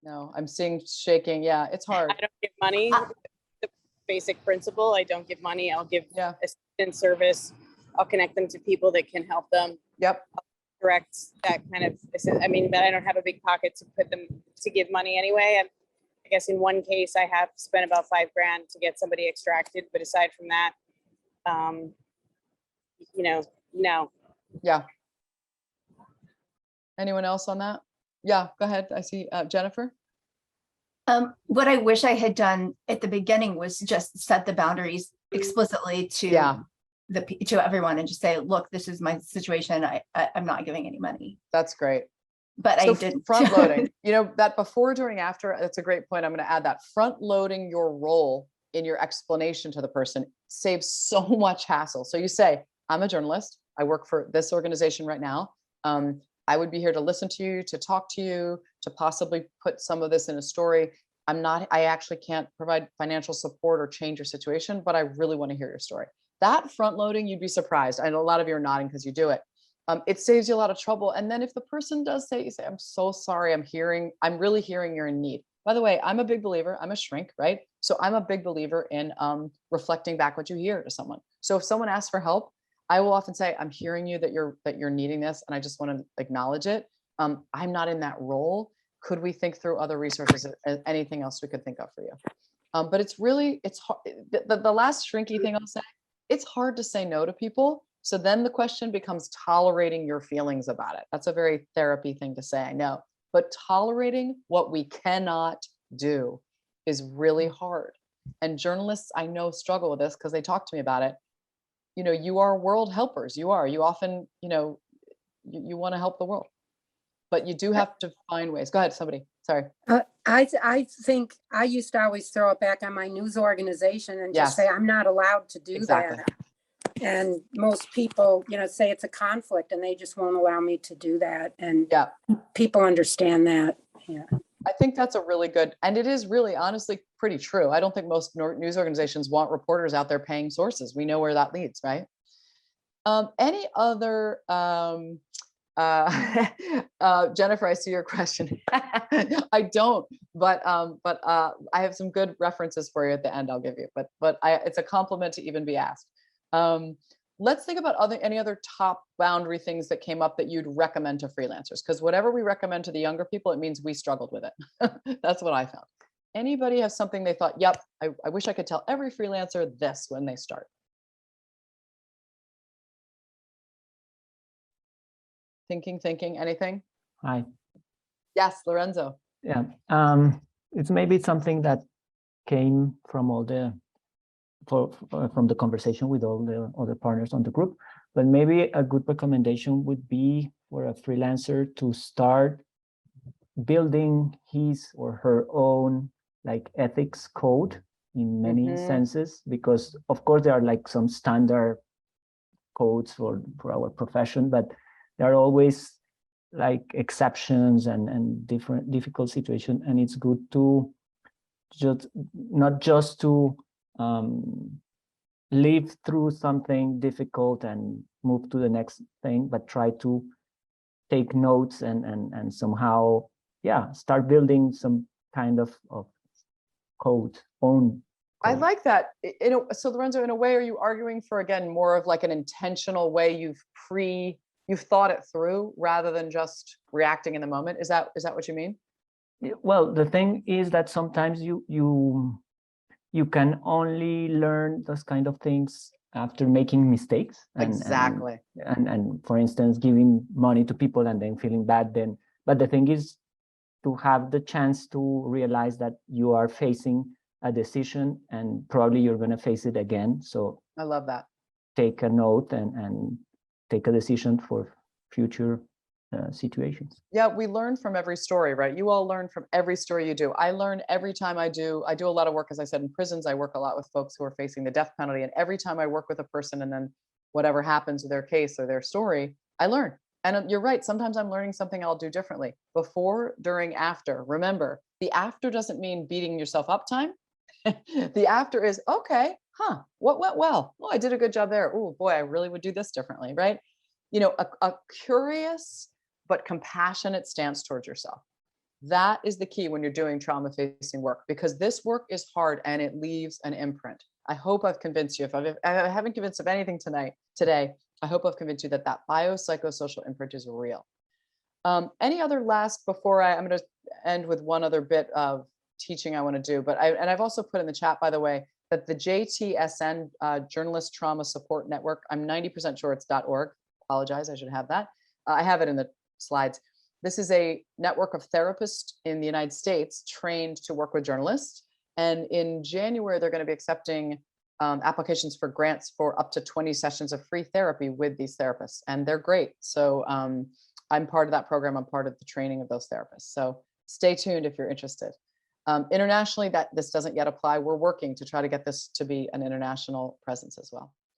No, I'm seeing shaking. Yeah, it's hard. I don't give money. The basic principle, I don't give money. I'll give Yeah. assistance service. I'll connect them to people that can help them. Yep. I'll direct that kind of, I mean, but I don't have a big pocket to put them to give money anyway. And I guess in one case I have spent about $5,000 to get somebody extracted. But aside from that, you know, no. Yeah. Anyone else on that? Yeah, go ahead. I see Jennifer. What I wish I had done at the beginning was just set the boundaries explicitly to to everyone and just say, look, this is my situation. I'm not giving any money. That's great. But so I didn't. Front loading, you know, that before, during, after, that's a great point. I'm going to add that front loading your role in your explanation to the person saves so much hassle. So you say, I'm a journalist. I work for this organization right now. I would be here to listen to you, to talk to you, to possibly put some of this in a story. I actually can't provide financial support or change your situation, but I really want to hear your story. That front loading, you'd be surprised. I know a lot of you are nodding because you do it. It saves you a lot of trouble. And then if the person does say, you say, I'm so sorry, I'm really hearing you're in need. By the way, I'm a big believer, I'm a shrink, right? So I'm a big believer in reflecting back what you hear to someone. So if someone asks for help, I will often say, I'm hearing you that you're needing this, and I just want to acknowledge it. I'm not in that role. Could we think through other resources, anything else we could think of for you? But it's hard. The last shrinky thing I'll say, it's hard to say no to people. So then the question becomes tolerating your feelings about it. That's a very therapy thing to say, I know. But tolerating what we cannot do is really hard. And journalists, I know, struggle with this because they talk to me about it. You know, you are world helpers. You often, you know, you want to help the world, but you do have to find ways. Go ahead, somebody. Sorry. I think I used to always throw it back on my news organization and just say, I'm not allowed to do that. And most people, you know, say it's a conflict and they just won't allow me to do that. And people understand that. Yeah. I think that's a really good, and it is really honestly pretty true. I don't think most news organizations want reporters out there paying sources. We know where that leads, right? Any other, Jennifer, I see your question. I don't, but I have some good references for you at the end. I'll give you, but it's a compliment to even be asked. Let's think about any other top boundary things that came up that you'd recommend to freelancers, because whatever we recommend to the younger people, it means we struggled with it. That's what I found. Anybody have something they thought, yep, I wish I could tell every freelancer this when they start? Thinking, anything? Hi. Yes, Lorenzo. Yeah, it's maybe something that came from all the from the conversation with all the other partners on the group, but maybe a good recommendation would be for a freelancer to start building his or her own like ethics code in many senses, because of course there are like some standard codes for our profession, but there are always like exceptions and different difficult situations, and it's good to not just to live through something difficult and move to the next thing, but try to take notes and somehow, start building some kind of code, own code. I like that. So Lorenzo, in a way, are you arguing for, again, more of like an intentional way you've thought it through rather than just reacting in the moment? Is that what you mean? Well, the thing is that sometimes you can only learn those kind of things after making mistakes. Exactly. And for instance, giving money to people and then feeling bad then. But the thing is to have the chance to realize that you are facing a decision and probably you're going to face it again. So I love that. Take a note and take a decision for future situations. Yeah, we learn from every story, right? You all learn from every story you do. I learn every time I do a lot of work, as I said, in prisons. I work a lot with folks who are facing the death penalty. And every time I work with a person and then whatever happens to their case or their story, I learn. And you're right. Sometimes I'm learning something I'll do differently. Before, during, after. Remember, the after doesn't mean beating yourself up time. The after is, okay, what went well? Oh, I did a good job there. Oh boy, I really would do this differently, right? You know, a curious but compassionate stance towards yourself. That is the key when you're doing trauma facing work, because this work is hard and it leaves an imprint. I hope I've convinced you. If I haven't convinced of anything today, I hope I've convinced you that that biopsychosocial imprint is real. Any other last, before I'm going to end with one other bit of teaching I want to do, but I've also put in the chat, by the way, that the JTSN Journalist Trauma Support Network, I'm 90% sure it's .org. Apologize, I should have that. I have it in the slides. This is a network of therapists in the United States trained to work with journalists. And in January, they're going to be accepting applications for grants for up to 20 sessions of free therapy with these therapists. And they're great. So I'm part of that program. I'm part of the training of those therapists. So stay tuned if you're interested. Internationally, this doesn't yet apply. We're working to try to get this to be an international presence as well.